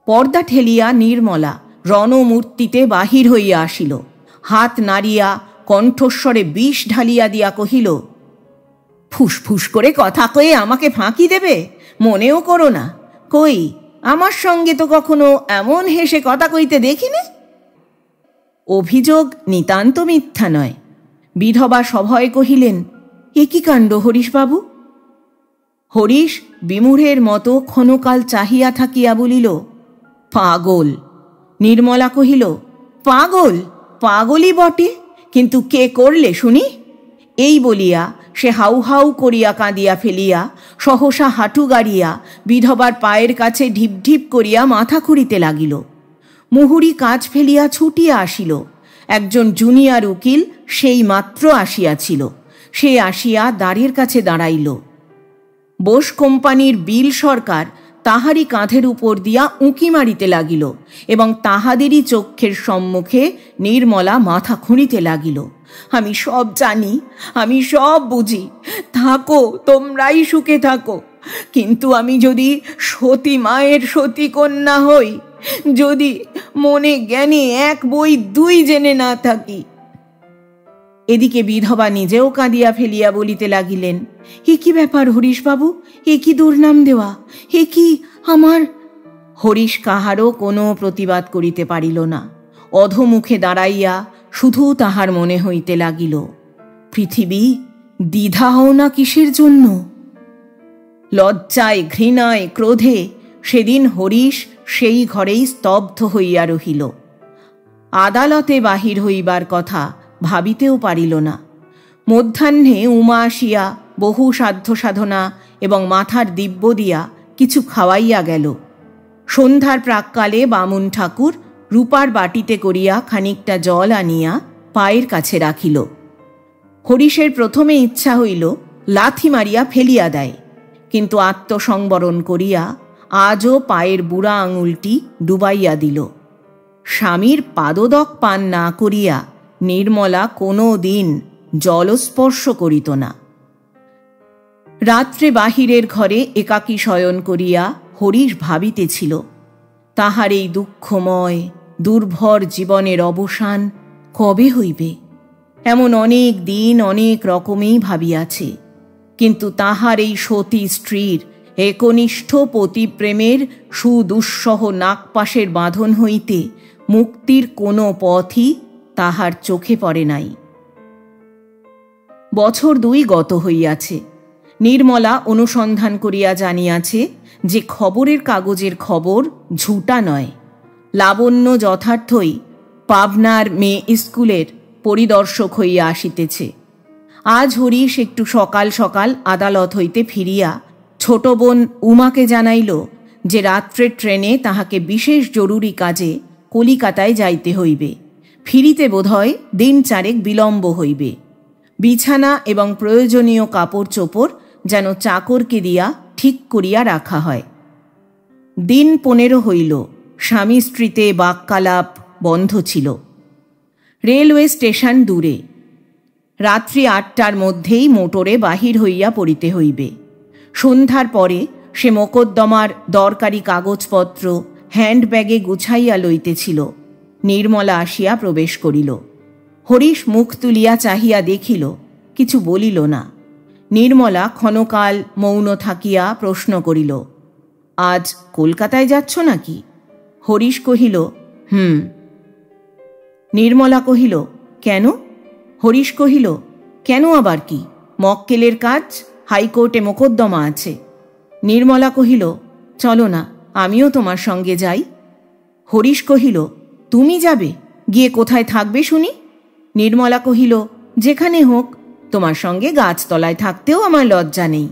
পর্দা ঠেলিয়া নির্মলা রণমূর্তিতে বাহির হইয়া আসিল। হাত নাড়িয়া কণ্ঠস্বরে বিষ ঢালিয়া দিয়া কহিল, ফুসফুস করে কথা কয়ে আমাকে ফাঁকি দেবে? মনেও করো না। কই, আমার সঙ্গে তো কখনো এমন হেসে কথা কইতে দেখিনি। অভিযোগ নিতান্ত মিথ্যা নয়। বিধবা সভয়ে কহিলেন, এ কি কাণ্ড হরিশবাবু? হরিশ বিমূঢ়ের মতো ক্ষণকাল চাহিয়া থাকিয়া বলিল, পাগল। নির্মলা কহিল, পাগল? পাগলই বটে, কিন্তু কে করলে শুনি? এই বলিয়া সে হাউ হাউ করিয়া কাঁদিয়া ফেলিয়া সহসা হাঁটু গাড়িয়া বিধবার পায়ের কাছে ঢিপ ঢিপ করিয়া মাথা খুঁড়িতে লাগিল। মুহুরী কাজ ফেলিয়া ছুটিয়া আসিল। একজন জুনিয়র উকিল সেই মাত্র আসিয়াছিল। সে আসিয়া দ্বারের কাছে দাঁড়াইল। বোস কোম্পানির বিল সরকার তাহারই কাঁধের উপর দিয়া উঁকি মারিতে লাগিল এবং তাহাদেরই চক্ষের সম্মুখে নির্মলা মাথা খুঁড়িতে লাগিল। আমি সব জানি, আমি সব বুঝি, থাকো, তোমরাই সুখে থাকো। কিন্তু আমি যদি সতী মায়ের সতী কন্যা হই, যদি মনে জ্ঞানে এক বই দুই জেনে না থাকি। এদিকে বিধবা নিজেও কাঁদিয়া ফেলিয়া বলিতে লাগিলেন, এ কি ব্যাপার হরিশবাবু? এ কি দুর্নাম দেওয়া? এ কি আমার? হরিশ কাহারও কোনো প্রতিবাদ করিতে পারিল না। অধোমুখে দাঁড়াইয়া শুধু তাহার মনে হইতে লাগিল, পৃথিবী দ্বিধা হও না কিসের জন্য? লজ্জায়, ঘৃণায়, ক্রোধে সেদিন হরিশ সেই ঘরেই স্তব্ধ হইয়া রহিল। আদালতে বাহির হইবার কথা ভাবিতেও পারিল না। মধ্যাহ্নে উমা আসিয়া বহু সাধ্য সাধনা এবং মাথার দিব্য দিয়া কিছু খাওয়াইয়া গেল। সন্ধ্যার প্রাক্কালে বামুন ঠাকুর রূপার বাটিতে করিয়া খানিকটা জল আনিয়া পায়ের কাছে রাখিল। হরিশের প্রথমে ইচ্ছা হইল লাথি মারিয়া ফেলিয়া দেয়, কিন্তু আত্মসংবরণ করিয়া আজও পায়ের বুড়া আঙুলটি ডুবাইয়া দিল। স্বামীর পাদদক পান না করিয়া নির্মলা কোনো দিন জলস্পর্শ করিত না। রাত্রে বাহিরের ঘরে একাকী শয়ন করিয়া হরিশ ভাবিতেছিল, তাহার এই দুঃখময় দুর্ভর জীবনের অবসান কবে হইবে? এমন অনেক দিন অনেক রকমেই ভাবিয়াছে, কিন্তু তাহার এই সতী স্ত্রীর একনিষ্ঠ পতিপ্রেমের সুদুঃসহ নাগপাশের বাঁধন হইতে মুক্তির কোনো পথই তাহার চোখে পড়ে নাই। বছর 2 গত হইয়াছে। নির্মলা অনুসন্ধান করিয়া জানিয়াছে যে খবরের কাগজের খবর ঝুটা নয়। লাবণ্য যথার্থই পাবনার মেয়ে স্কুলের পরিদর্শক হইয়া আসিতেছে। আজ হরিশ একটু সকাল সকাল আদালত হইতে ফিরিয়া ছোট বোন উমাকে জানাইল যে রাত্রের ট্রেনে তাহাকে বিশেষ জরুরি কাজে কলিকাতায় যাইতে হইবে। ফিরিতে বোধহয় 1 চারেক বিলম্ব হইবে। বিছানা এবং প্রয়োজনীয় কাপড় চোপড় যেন চাকরকে দিয়া ঠিক করিয়া রাখা হয়। 15 হইল, স্বামী স্ত্রীতে বাক্যালাপ বন্ধ ছিল। রেলওয়ে স্টেশন দূরে। রাত্রি 8টার মধ্যেই মোটরে বাহির হইয়া পড়িতে হইবে। সন্ধ্যার পরে সে মোকদ্দমার দরকারি কাগজপত্র হ্যান্ডব্যাগে গুছাইয়া লইতেছিল। নির্মলা আসিয়া প্রবেশ করিল। হরিশ মুখ তুলিয়া চাহিয়া দেখিল, কিছু বলিল না। নির্মলা ক্ষণকাল মৌন থাকিয়া প্রশ্ন করিল, আজ কলকাতায় যাচ্ছ নাকি? হরিশ কহিল, নির্মলা কহিল, কেন? হরিশ কহিল, কেন আবার কি? মক্কেলের কাজ, হাইকোর্টে মোকদ্দমা আছে। নির্মলা কহিল, চলো না, আমিও তোমার সঙ্গে যাই। হরিশ কহিল, তুমি যাবে? গিয়ে কোথায় থাকবে শুনি? নির্মলা কহিল, যেখানে হোক, তোমার সঙ্গে গাছতলায় থাকতেও আমার লজ্জা নেই।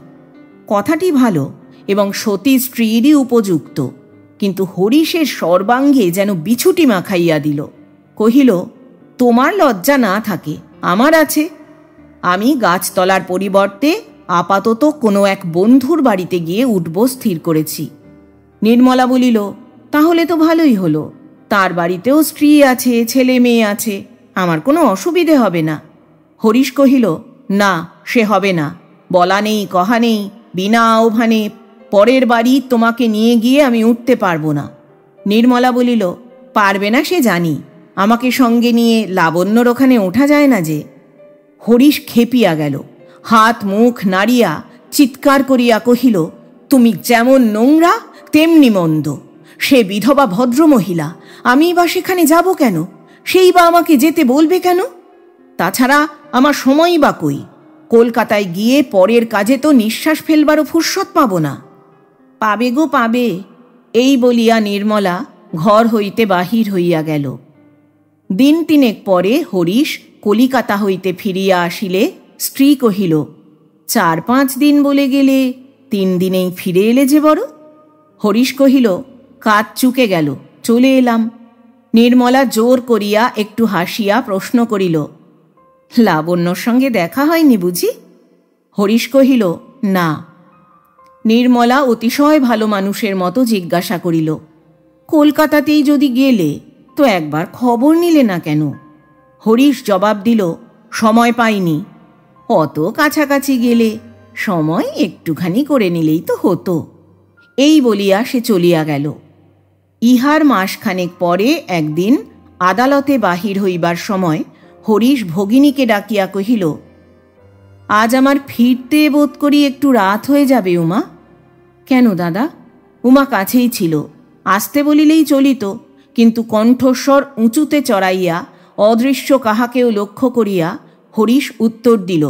কথাটি ভালো এবং সতী স্ত্রীরই উপযুক্ত, কিন্তু হরিশের সর্বাঙ্গে যেন বিছুটি মাখাইয়া দিল। কহিল, তোমার লজ্জা না থাকে, আমার আছে। আমি গাছতলার পরিবর্তে আপাতত কোনো এক বন্ধুর বাড়িতে গিয়ে উঠব স্থির করেছি। নির্মলা বলিল, তাহলে তো ভালোই হলো। তার বাড়িতেও স্ত্রী আছে, ছেলে মেয়ে আছে, আমার কোনো অসুবিধে হবে না। হরিশ কহিল, না, সে হবে না। বলা নেই কহা নেই, বিনা আহ্বানে পরের বাড়ি তোমাকে নিয়ে গিয়ে আমি উঠতে পারবো না। নির্মলা বলিল, পারবে না সে জানি, আমাকে সঙ্গে নিয়ে লাবণ্যর ওখানে ওঠা যায় না যে। হরিশ খেপিয়া গেল, হাত মুখ নাড়িয়া চিৎকার করিয়া কহিল, তুমি যেমন নোংরা তেমনি মন্দ। সে বিধবা ভদ্রমহিলা, আমি বা সেখানে যাব কেন? সেই বা আমাকে যেতে বলবে কেন? তাছাড়া আমার সময়ই বা কই? কলকাতায় গিয়ে পরের কাজে তো নিঃশ্বাস ফেলবারও ফুরসত পাব না। পাবে গো পাবে, এই বলিয়া নির্মলা ঘর হইতে বাহির হইয়া গেল। 3 দিন পরে হরিশ কলিকাতা হইতে ফিরিয়া আসিলে স্ত্রী কহিল, 4-5 দিন বলে গেলে 3 দিনেই ফিরে এলে যে বড়? হরিশ কহিল, কাজ চুকে গেল, চলে এলাম। নির্মলা জোর করিয়া একটু হাসিয়া প্রশ্ন করিল, লাবণ্যর সঙ্গে দেখা হয়নি বুঝি? হরিশ কহিল, না। নির্মলা অতিশয় ভালো মানুষের মতো জিজ্ঞাসা করিল, কলকাতাতেই যদি গেলে তো একবার খবর নিলে না কেন? হরিশ জবাব দিল, সময় পাইনি। অত কাছাকাছি গেলে সময় একটুখানি করে নিলেই তো হতো। এই বলিয়া সে চলিয়া গেল। ইহার মাসখানেক পরে একদিন আদালতে বাহির হইবার সময় হরিশ ভগিনীকে ডাকিয়া কহিল, আজ আমার ফিরতে বোধ করি একটু রাত হয়ে যাবে উমা। কেন দাদা? উমা কাছেই ছিল, আসতে বলিলেই চলিত, কিন্তু কণ্ঠস্বর উঁচুতে চড়াইয়া অদৃশ্য কাহাকেও লক্ষ্য করিয়া হরিশ উত্তর দিল,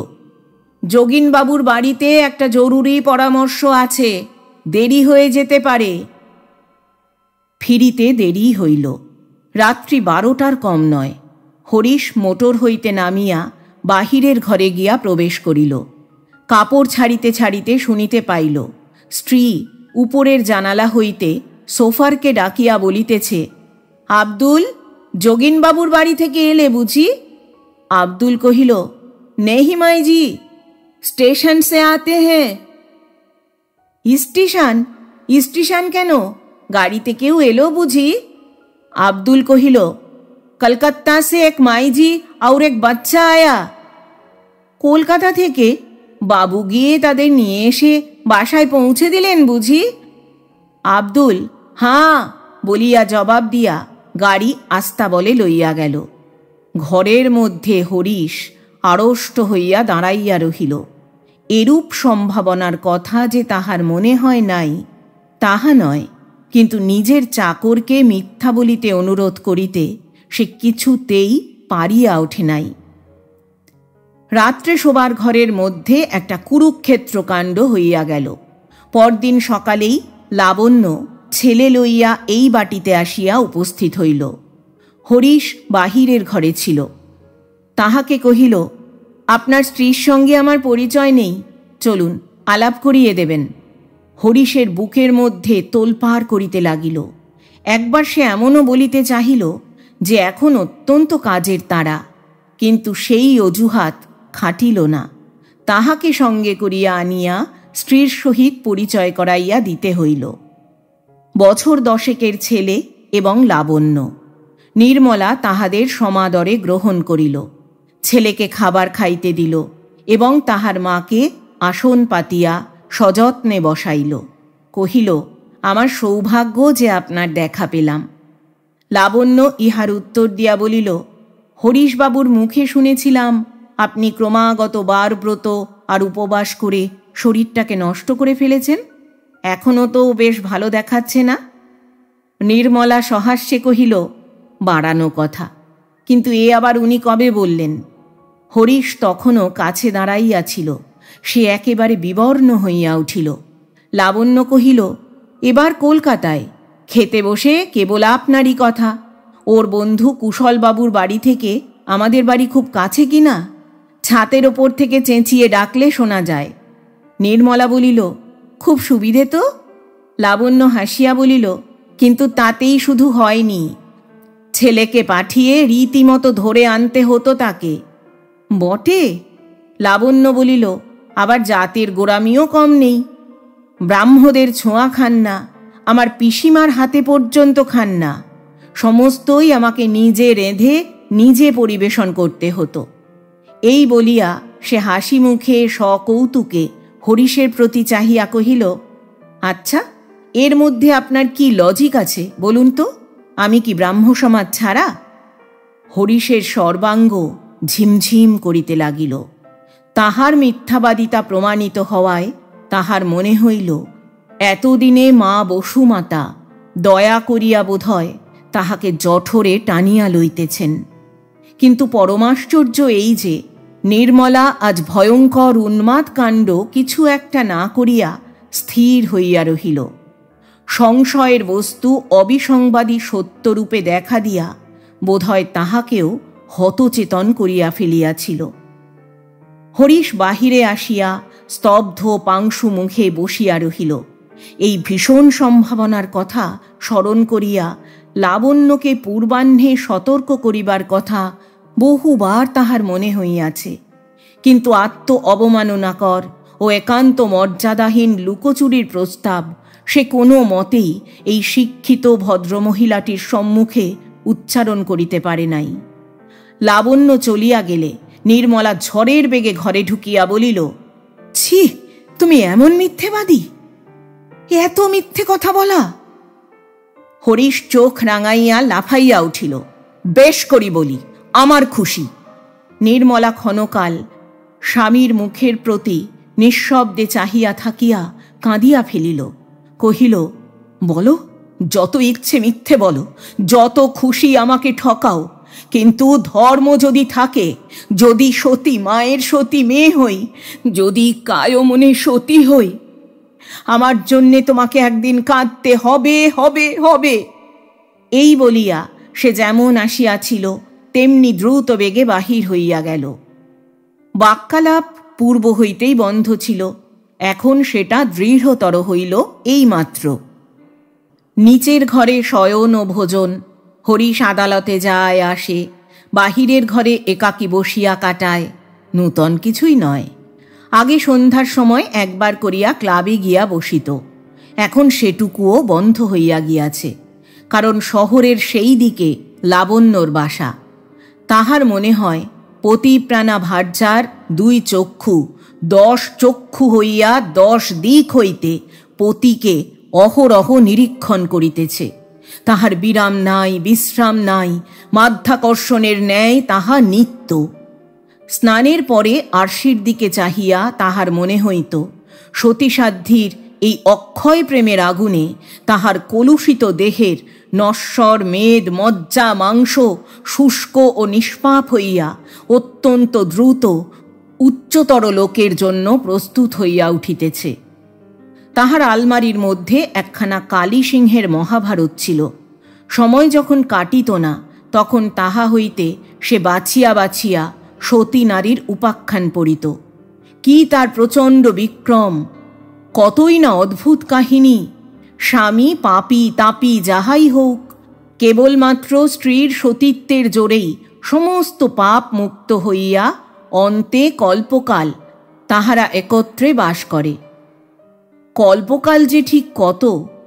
যোগিনবাবুর বাড়িতে একটা জরুরি পরামর্শ আছে, দেরি হয়ে যেতে পারে। ফিরিতে দেরি হইল। রাত্রি 12টার কম নয়। হরিশ মোটর হইতে নামিয়া বাহিরের ঘরে গিয়া প্রবেশ করিল। কাপড় ছাড়িতে ছাড়িতে শুনিতে পাইল স্ত্রী উপরের জানালা হইতে সোফারকে ডাকিয়া বলিতেছে, আব্দুল, যোগিনবাবুর বাড়ি থেকে এলে বুঝি? আব্দুল কহিল, নেহি মাইজি, স্টেশন সে আতে হ্যাঁ। স্টেশন? স্টেশন কেন? গাড়িতে কেউ এলো বুঝি? আব্দুল কহিল, কলকাতা সে এক মাইজি আর এক বাচ্চা আয়া। কলকাতা থেকে? বাবু গিয়ে তাদের নিয়ে এসে বাসায় পৌঁছে দিলেন বুঝি? আব্দুল হাঁ বলিয়া জবাব দিয়া গাড়ি আস্তাবলে লইয়া গেল। ঘরের মধ্যে হরিশ আড়ষ্ট হইয়া দাঁড়াইয়া রহিল। এরূপ সম্ভাবনার কথা যে তাহার মনে হয় নাই তাহা নয়, কিন্তু নিজের চাকরকে মিথ্যা বলিতে অনুরোধ করিতে সে কিছুতেই পারিয়া ওঠে নাই। রাত্রে শোবার ঘরের মধ্যে একটা কুরুক্ষেত্র কাণ্ড হইয়া গেল। পরদিন সকালেই লাবণ্য ছেলে লইয়া এই বাটিতে আসিয়া উপস্থিত হইল। হরিশ বাহিরের ঘরে ছিল। তাহাকে কহিল, আপনার স্ত্রীর সঙ্গে আমার পরিচয় নেই, চলুন আলাপ করিয়ে দেবেন। হরিশের বুকের মধ্যে তোলপাড় করিতে লাগিল। একবার সে এমনও বলিতে চাহিল যে এখন অত্যন্ত কাজের তাড়া, কিন্তু সেই অজুহাত খাটিল না। তাহাকে সঙ্গে করিয়া আনিয়া স্ত্রীর সহিত পরিচয় করাইয়া দিতে হইল। বছর 10 ছেলে এবং লাবণ্য। নির্মলা তাহাদের সমাদরে গ্রহণ করিল, ছেলেকে খাবার খাইতে দিল এবং তাহার মাকে আসন পাতিয়া সযত্নে বসাইল। কহিল, আমার সৌভাগ্য যে আপনার দেখা পেলাম। লাবণ্য ইহার উত্তর দিয়া বলিল, হরিশবাবুর মুখে শুনেছিলাম আপনি ক্রমাগত বারব্রত আর উপবাস করে শরীরটাকে নষ্ট করে ফেলেছেন, এখনও তো বেশ ভালো দেখাচ্ছে না। নির্মলা সহাস্যে কহিল, বাড়ানো কথা, কিন্তু এ আবার উনি কবে বললেন? হরিশ তখনও কাছে দাঁড়াইয়াছিল। সে একেবারে বিবর্ণ হইয়া উঠিল। লাবণ্য কহিল, এবার কলকাতায় খেতে বসে কেবল আপনারই কথা। ওর বন্ধু কুশলবাবুর বাড়ি থেকে আমাদের বাড়ি খুব কাছে কিনা, ছাতের ওপর থেকে চেঁচিয়ে ডাকলে শোনা যায়। নির্মলা বলিল, খুব সুবিধে তো। লাবণ্য হাসিয়া বলিল, কিন্তু তাতেই শুধু হয়নি, ছেলেকে পাঠিয়ে রীতিমতো ধরে আনতে হতো তাকে। বটে, লাবণ্য বলিল, আবার জাতের গোড়ামিও কম নেই। ব্রাহ্মদের ছোঁয়া খান না, আমার পিসিমার হাতে পর্যন্ত খান না, সমস্তই আমাকে নিজে রেঁধে নিজে পরিবেশন করতে হতো। এই বলিয়া সে হাসি মুখে সকৌতুকে হরিশের প্রতি চাহিয়া কহিল, আচ্ছা, এর মধ্যে আপনার কি লজিক আছে বলুন তো? আমি কি ব্রাহ্ম সমাজ ছাড়া? হরিশের সর্বাঙ্গ ঝিমঝিম করিতে লাগিল। তাহার মিথ্যাবাদিতা প্রমাণিত হওয়ায় তাহার মনে হইল এতদিনে মা বসুমাতা দয়া করিয়া বোধহয় তাহাকে জঠরে টানিয়া লইতেছেন। কিন্তু পরমাশ্চর্য এই যে নির্মলা আজ ভয়ঙ্কর উন্মাদ কাণ্ড কিছু একটা না করিয়া স্থির হইয়া রহিল। সংশয়ের বস্তু অবিসংবাদী সত্যরূপে দেখা দিয়া বোধহয় তাহাকেও হতচেতন করিয়া ফেলিয়াছিল। হরিশ বাহিরে আসিয়া স্তব্ধ পাংশু মুখে বসিয়া রহিল। এই ভীষণ সম্ভাবনার কথা স্মরণ করিয়া লাবণ্যকে পূর্বাহ্নে সতর্ক করিবার কথা বহুবার তাহার মনে হইয়াছে, কিন্তু আত্ম অবমাননাকর ও একান্ত মর্যাদাহীন লুকোচুরির প্রস্তাব সে কোনো মতেই এই শিক্ষিত ভদ্রমহিলাটির সম্মুখে উচ্চারণ করিতে পারে নাই। লাবণ্য চলিয়া গেলে নির্মলা ঝড়ের বেগে ঘরে ঢুকিয়া বলিল, ছি, তুমি এমন মিথ্যেবাদী, এত মিথ্যে কথা বলা! হরিশ চোখ রাঙাইয়া লাফাইয়া উঠিল। বেশ করি বলি, আমার খুশি। নির্মলা ক্ষণকাল স্বামীর মুখের প্রতি নিঃশব্দে চাহিয়া থাকিয়া কাঁদিয়া ফেলিল। কহিল, বলো, যত ইচ্ছে মিথ্যে বলো, যত খুশি আমাকে ঠকাও, কিন্তু ধর্ম যদি থাকে, যদি সতী মায়ের সতী মেয়ে হই, যদি কায়মনে সতী হই, আমার জন্যে তোমাকে একদিন কাঁদতে হবে হবে হবে। এই বলিয়া সে যেমন আসিয়াছিল তেমনি দ্রুত বেগে বাহির হইয়া গেল। বাক্যালাপ পূর্ব হইতেই বন্ধ ছিল, এখন সেটা দৃঢ়তর হইল এইমাত্র। নিচের ঘরে শয়ন ও ভোজন, হরিশ আদালতে যায় আসে, বাহিরের ঘরে একাকী বসিয়া কাটায়, নূতন কিছুই নয়। আগে সন্ধ্যার সময় একবার করিয়া ক্লাবে গিয়া বসিত, এখন সেটুকুও বন্ধ হইয়া গিয়াছে, কারণ শহরের সেই দিকে লাবণ্যর বাসা। তাহার মনে হয় পতিপ্রাণা ভার্যার 2 চক্ষু 10 চক্ষু হইয়া 10 দিক হইতে পতিকে অহরহ নিরীক্ষণ করিতেছে। তাহার বিরাম নাই, বিশ্রাম নাই, মাধ্যাকর্ষণের ন্যায় তাহা নিত্য। স্নানের পরে আরশির দিকে চাহিয়া তাহার মনে হইত সতীসাধ্যির এই অক্ষয় প্রেমের আগুনে তাহার কলুষিত দেহের নশ্বর মেদ মজ্জা মাংস শুষ্ক ও নিষ্পাপ হইয়া অত্যন্ত দ্রুত উচ্চতর লোকের জন্য প্রস্তুত হইয়া উঠিতেছে। তাহার আলমারির মধ্যে একখানা কালী সিংহের মহাভারত ছিল। সময় যখন কাটিত না তখন তাহা হইতে সে বাছিয়া বাছিয়া সতী নারীর উপাখ্যান পড়িত। কি তার প্রচণ্ড বিক্রম, কতই না অদ্ভুত কাহিনী। স্বামী পাপী তাপী যাহাই হোক, কেবলমাত্র স্ত্রীর সতীত্বের জোরেই সমস্ত পাপ মুক্ত হইয়া অন্তে কল্পকাল তাহারা একত্রে বাস করে। কল্পকাল যে ঠিক কত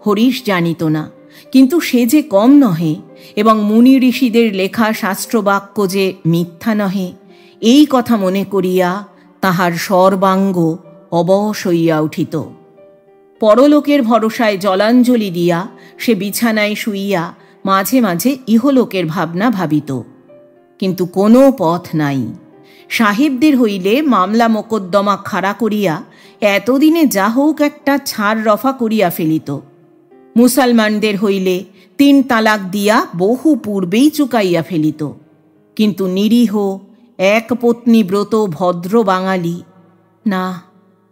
হরিশ জানিত না, কিন্তু সে যে কম নহে এবং মুনি ঋষিদের লেখা শাস্ত্রবাক্য যে মিথ্যা নহে, এই কথা মনে করিয়া তাহার সর্বাঙ্গ অবশ হইয়া উঠিত। পরলোকের ভরসায় জলাঞ্জলি দিয়া সে বিছানায় শুইয়া মাঝে মাঝে ইহলোকের ভাবনা ভাবিত, কিন্তু কোনো পথ নাই। সাহেবদের হইলে মামলা মোকদ্দমা খাড়া করিয়া এতদিনে যা হোক একটা ছাড় রফা করিয়া ফেলিত। মুসলমানদের হইলে 3 তালাক দিয়া বহু পূর্বেই চুকাইয়া ফেলিত। কিন্তু নিরীহ এক পত্নী ব্রত ভদ্র বাঙালি, না,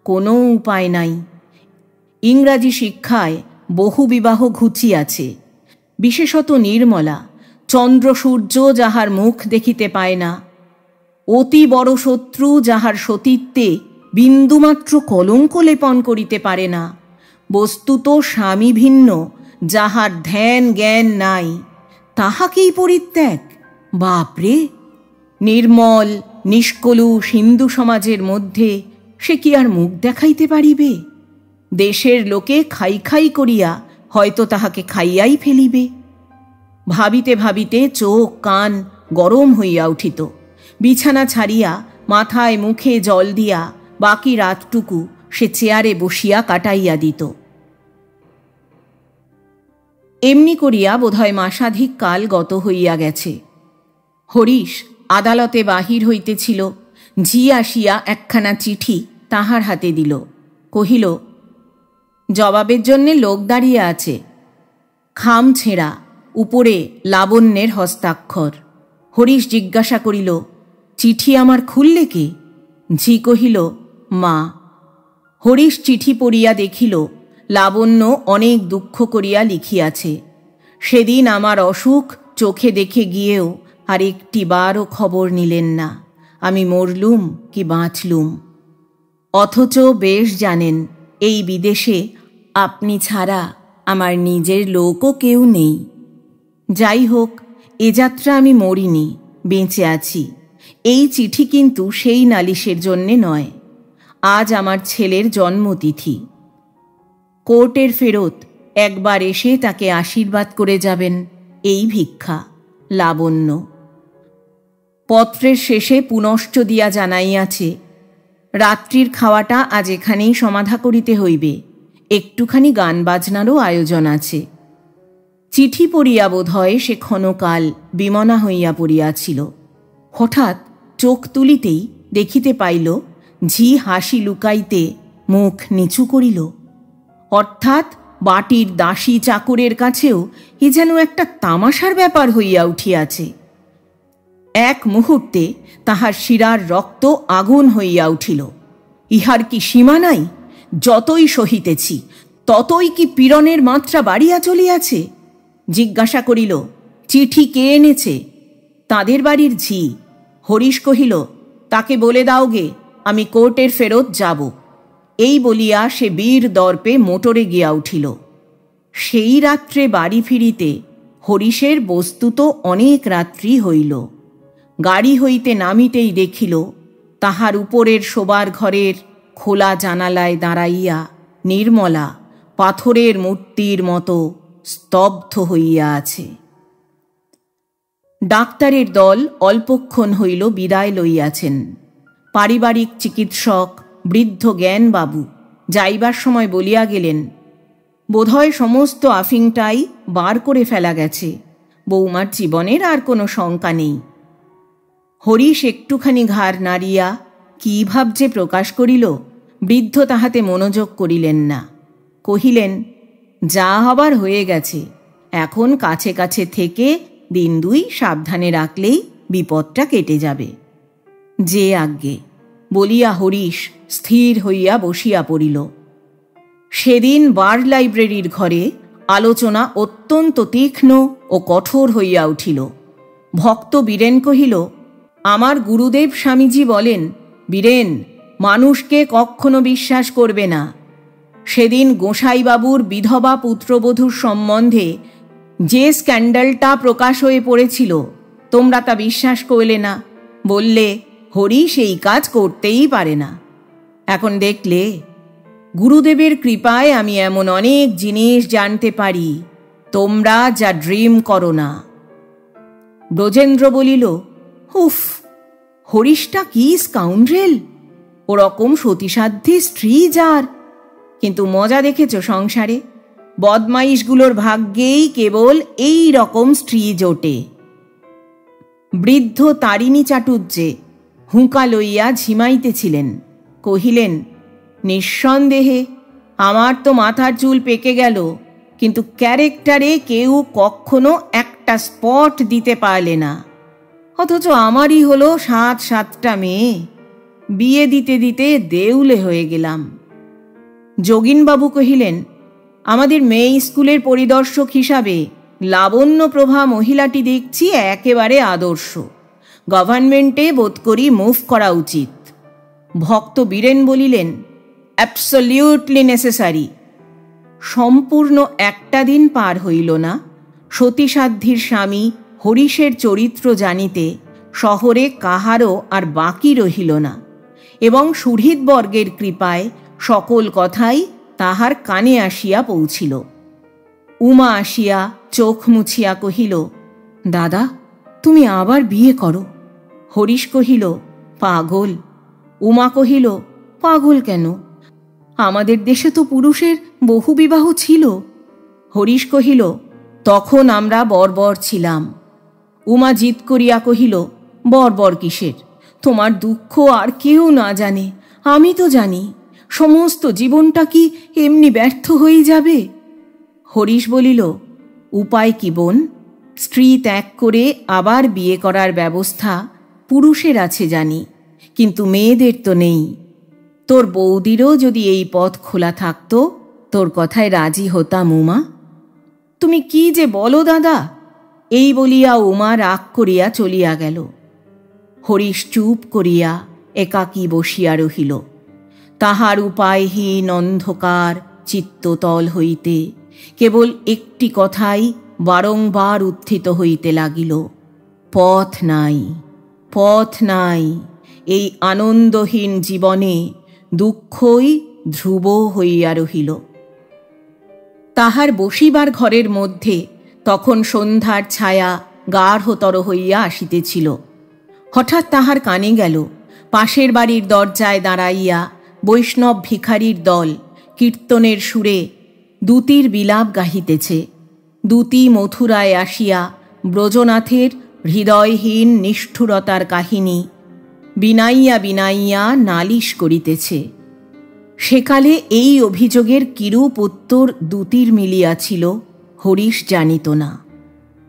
কোনো উপায় নাই। ইংরাজি শিক্ষায় বহু বিবাহ ঘুচিয়াছে, বিশেষত নির্মলা। চন্দ্র সূর্য যাহার মুখ দেখিতে পায় না, অতি বড় শত্রু যাহার সতীত্বে বিন্দুমাত্র কলঙ্ক লেপন করিতে পারে না, বস্তুত স্বামী ভিন্ন যাহার ধ্যান জ্ঞান নাই, তাহাকেই পরিত্যাগ। বাপরে! নির্মল নিষ্কলু হিন্দু সমাজের মধ্যে সে কি আর মুখ দেখাইতে পারিবে? দেশের লোকে খাই খাই করিয়া হয়তো তাহাকে খাইয়াই ফেলিবে। ভাবিতে ভাবিতে চোখ কান গরম হইয়া উঠিত। বিছানা ছাড়িয়া মাথায় মুখে জল দিয়া বাকি রাতটুকু সে চেয়ারে বসিয়া কাটাইয়া দিত। এমনি করিয়া বোধহয় মাসাধিক কাল গত হইয়া গেছে। হরিশ আদালতে বাহির হইতেছিল, ঝি আসিয়া একখানা চিঠি তাহার হাতে দিল। কহিল, জবাবের জন্যে লোক দাঁড়িয়ে আছে। খাম ছেঁড়া, উপরে লাবণ্যের হস্তাক্ষর। হরিশ জিজ্ঞাসা করিল, চিঠি আমার খুললে কে? ঝি কহিল, মা। হরিশ চিঠি পড়িয়া দেখিল লাবণ্য অনেক দুঃখ করিয়া লিখিয়াছে, সেদিন আমার অসুখ চোখে দেখে গিয়েও আর একটিবারও খবর নিলেন না, আমি মরলুম কি বাঁচলুম। অথচ বেশ জানেন এই বিদেশে আপনি ছাড়া আমার নিজের লোকও কেউ নেই। যাই হোক, এ যাত্রা আমি মরিনি, বেঁচে আছি। এই চিঠি কিন্তু সেই নালিশের জন্যে নয়। আজ আমার ছেলের জন্মতিথি। কোর্টের ফেরত একবার এসে তাকে আশীর্বাদ করে যাবেন, এই ভিক্ষা। লাবণ্য। পত্রের শেষে পুনশ্চ দিয়া জানাইয়াছে, রাত্রির খাওয়াটা আজ এখানেই সমাধা করিতে হইবে, একটুখানি গান বাজনারও আয়োজন আছে। চিঠি পড়িয়া বোধ হয় সে ক্ষণকাল বিমনা হইয়া পড়িয়াছিল। হঠাৎ চোখ তুলিতেই দেখিতে পাইল ঝি হাসি লুকাইতে মুখ নিচু করিল। অর্থাৎ বাটির দাসী চাকরের কাছেও এ যেন একটা তামাশার ব্যাপার হইয়া উঠিয়াছে। এক মুহূর্তে তাহার শিরার রক্ত আগুন হইয়া উঠিল। ইহার কি সীমা নাই? যতই সহিতেছি ততই কি পীড়নের মাত্রা বাড়িয়া চলিয়াছে? জিজ্ঞাসা করিল, চিঠি কে এনেছে? তাদের বাড়ির ঝি। হরিশ কহিল, তাকে বলে দাওগে আমি কোর্টের ফেরত যাব। এই বলিয়া সে বীর দর্পে মোটরে গিয়া উঠিল। সেই রাত্রে বাড়ি ফিরিতে হরিশের বস্তুত অনেক রাত্রি হইল। গাড়ি হইতে নামিতেই দেখিল তাহার উপরের শোবার ঘরের খোলা জানালায় দাঁড়াইয়া নির্মলা পাথরের মূর্তির মতো স্তব্ধ হইয়া আছে। ডাক্তারের দল অল্পক্ষণ হইল বিদায় লইয়াছেন। পারিবারিক চিকিৎসক বৃদ্ধ জ্ঞানবাবু যাইবার সময় বলিয়া গেলেন, বোধহয় সমস্ত আফিংটাই বার করে ফেলা গেছে, বৌমার জীবনের আর কোনো শঙ্কা নেই। হরিশ একটুখানি ঘাড় নাড়িয়া কি ভাব যে প্রকাশ করিল, বৃদ্ধ তাহাতে মনোযোগ করিলেন না। কহিলেন, যা হবার হয়ে গেছে, এখন কাছে কাছে থেকে দিন দুই সাবধানে রাখলেই বিপদটা কেটে যাবে। যে আজ্ঞে বলিয়া হরিশ স্থির হইয়া বসিয়া পড়িল। সেদিন বার লাইব্রেরির ঘরে আলোচনা অত্যন্ত তীক্ষ্ণ ও কঠোর হইয়া উঠিল। ভক্ত বীরেন কহিল, আমার গুরুদেব স্বামীজি বলেন, বীরেন, মানুষকে কখনো বিশ্বাস করবে না। সেদিন গোসাইবাবুর বিধবা পুত্রবধূর সম্বন্ধে যে স্ক্যান্ডালটা প্রকাশ হয়ে পড়েছিল, তোমরা তা বিশ্বাস করলে না, বললে হরিশ এই কাজ করতেই পারে না। এখন দেখলে গুরুদেবের কৃপায় আমি এমন অনেক জিনিস জানতে পারি, তোমরা যা ড্রিম করো না। ব্রজেন্দ্র বলিল, উফ, হরিশটা কি স্কাউন্ড্রেল! ওরকম সতীসাধ্যী স্ত্রী যার। কিন্তু মজা দেখেছ সংসারে, বদমাইশগুলোর ভাগ্যেই কেবল এই রকম স্ত্রী জোটে। বৃদ্ধ তারিণী চাটুর্যে হুঁকা লইয়া ঝিমাইতেছিলেন। কহিলেন, নিঃসন্দেহে আমার তো মাথার চুল পেকে গেল, কিন্তু ক্যারেক্টারে কেউ কখনো একটা স্পট দিতে পারলে না। অথচ আমারই হলো 7-7টা মেয়ে, বিয়ে দিতে দিতে দেউলে হয়ে গেলাম। যোগিনবাবু কহিলেন, আমাদের মেয়ে স্কুলের পরিদর্শক হিসাবে লাবণ্যপ্রভা মহিলাটি দেখছি একেবারে আদর্শ। গভর্নমেন্টে বোধ করি মুভ করা উচিত। ভক্ত বীরেন বলিলেন, অ্যাবসলিউটলি নেসেসারি। সম্পূর্ণ একটা দিন পার হইল না, সতীসাধ্যীর স্বামী হরিশের চরিত্র জানিতে শহরে কাহারও আর বাকি রহিল না, এবং সুহৃদবর্গের কৃপায় সকল কথাই তাহার কানে আসিয়া পৌঁছিল। উমা আসিয়া চোখ মুছিয়া কহিল, দাদা, তুমি আবার বিয়ে করো। হরিশ কহিল, পাগল। উমা কহিল, পাগল কেন? আমাদের দেশে তো পুরুষের বহু বিবাহ ছিল। হরিশ কহিল, তখন আমরা বর্বর ছিলাম। উমা জিদ করিয়া কহিল, বর্বর কিসের? তোমার দুঃখ আর কেউ না জানে, আমি তো জানি। সমস্ত জীবনটা কি এমনি ব্যর্থ হয়ে যাবে? হরিশ বলিল, উপায় কি বোন? স্ত্রী ত্যাগ করে আবার বিয়ে করার ব্যবস্থা পুরুষের আছে জানি, কিন্তু মেয়েদের তো নেই। তোর বৌদিরও যদি এই পথ খোলা থাকত, তোর কথায় রাজি হতাম উমা। তুমি কি যে বলো দাদা! এই বলিয়া উমা রাগ করিয়া চলিয়া গেল। হরিশ চুপ করিয়া একাকী বসিয়া রহিল। তাহার উপায়হীন অন্ধকার চিত্ততল হইতে কেবল একটি কথাই বারংবার উত্থিত হইতে লাগিল, পথ নাই, পথ নাই। এই আনন্দহীন জীবনে দুঃখই ধ্রুব হইয়া রহিল। তাহার বসিবার ঘরের মধ্যে তখন সন্ধ্যার ছায়া গাঢ়তর হইয়া আসিতেছিল। হঠাৎ তাহার কানে গেল, পাশের বাড়ির দরজায় দাঁড়াইয়া বৈষ্ণব ভিখারির দল কীর্তনের সুরে দূতির বিলাপ গাহিতেছে। দূতি মথুরায় আসিয়া ব্রজনাথের হৃদয়হীন নিষ্ঠুরতার কাহিনী বিনাইয়া বিনাইয়া নালিশ করিতেছে। সেকালে এই অভিযোগের কিরূপ উত্তর দূতির মিলিয়াছিল হরিশ জানিত না,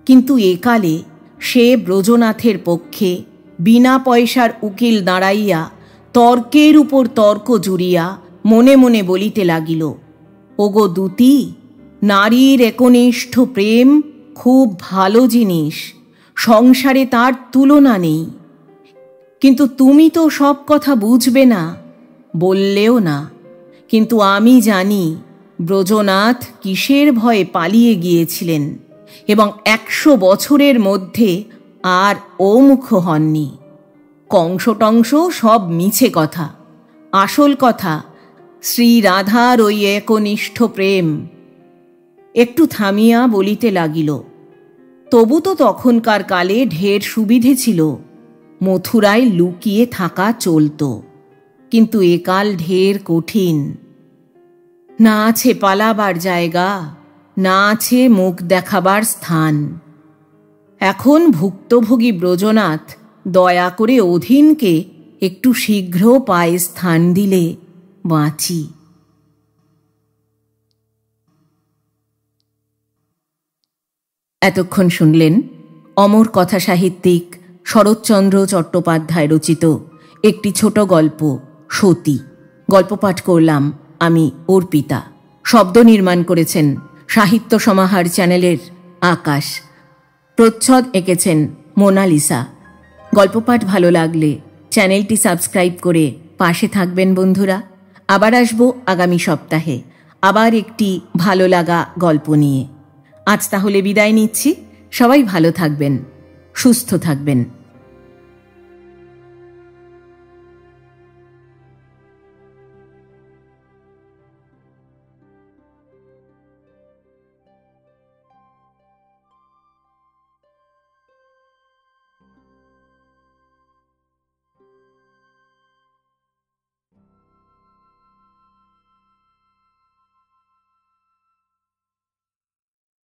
কিন্তু একালে সে ব্রজনাথের পক্ষে বিনা পয়সার উকিল দাঁড়াইয়া তর্কের উপর তর্ক জুড়িয়া মনে মনে বলিতে লাগিল, ওগো দূতি, নারীর একনিষ্ঠ প্রেম খুব ভালো জিনিস, সংসারে তার তুলনা নেই। কিন্তু তুমি তো সব কথা বুঝবে না, বললেও না। কিন্তু আমি জানি ব্রজনাথ কিসের ভয়ে পালিয়ে গিয়েছিলেন, এবং 100 বছরের মধ্যে আর ওমুখ হননি। কংস সব মিছে কথা, আসল কথা শ্রী রাধার ওই একনিষ্ঠ প্রেম। একটু থামিয়া বলিতে লাগিল, তবু তো তখনকার কালে ঢের সুবিধে ছিল, মথুরায় লুকিয়ে থাকা চলত, কিন্তু একাল ঢের কঠিন। না আছে পালাবার জায়গা, না আছে মুখ দেখাবার স্থান। এখন ভুক্তভোগী ব্রজনাথ দয়া করে অধীনকে একটু শীঘ্র পায়ে স্থান দিলে বাঁচি। এতক্ষণ শুনলেন অমর কথা সাহিত্যিক শরৎচন্দ্র চট্টোপাধ্যায় রচিত একটি ছোট গল্প সতী। গল্প পাঠ করলাম আমি অর্পিতা। শব্দ নির্মাণ করেছেন সাহিত্য সমাহার চ্যানেলের আকাশ। প্রচ্ছদ এঁকেছেন মোনালিসা। গল্প পাঠ ভালো লাগলে চ্যানেলটি সাবস্ক্রাইব করে পাশে থাকবেন বন্ধুরা। আবার আসবো আগামী সপ্তাহে আবার একটি ভালো লাগা গল্প নিয়ে। আজ তাহলে বিদায় নিচ্ছি। সবাই ভালো থাকবেন, সুস্থ থাকবেন।